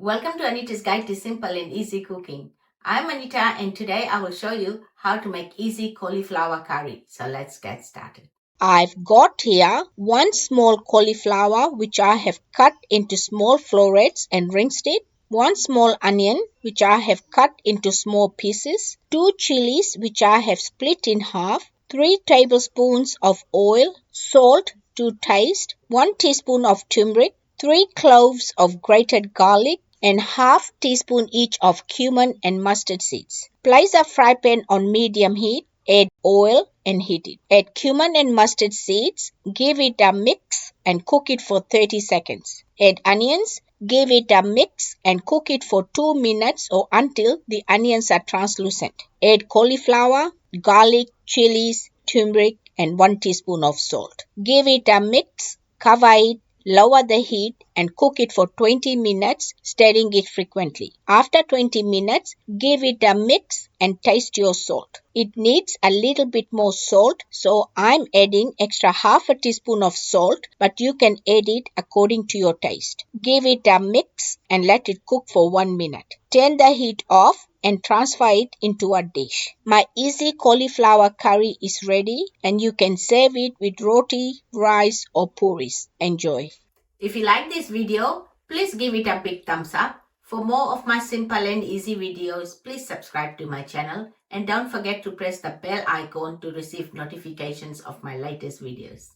Welcome to Anita's Guide to Simple and Easy Cooking. I'm Anita and today I will show you how to make easy cauliflower curry. So let's get started. I've got here one small cauliflower which I have cut into small florets and rinsed it, one small onion which I have cut into small pieces, 2 chilies which I have split in half, 3 tablespoons of oil, salt to taste, 1 teaspoon of turmeric, 3 cloves of grated garlic, and half teaspoon each of cumin and mustard seeds. Place a fry pan on medium heat, add oil and heat it. Add cumin and mustard seeds, give it a mix and cook it for 30 seconds. Add onions, give it a mix and cook it for 2 minutes or until the onions are translucent. Add cauliflower, garlic, chilies, turmeric and 1 teaspoon of salt. Give it a mix, cover it, lower the heat and cook it for 20 minutes, stirring it frequently. After 20 minutes, give it a mix and taste your salt. It needs a little bit more salt, so I'm adding extra half a teaspoon of salt, but you can add it according to your taste. Give it a mix and let it cook for 1 minute. Turn the heat off and transfer it into a dish. My easy cauliflower curry is ready and you can serve it with roti, rice or puris. Enjoy. If you like this video, please give it a big thumbs up. For more of my simple and easy videos, please subscribe to my channel and don't forget to press the bell icon to receive notifications of my latest videos.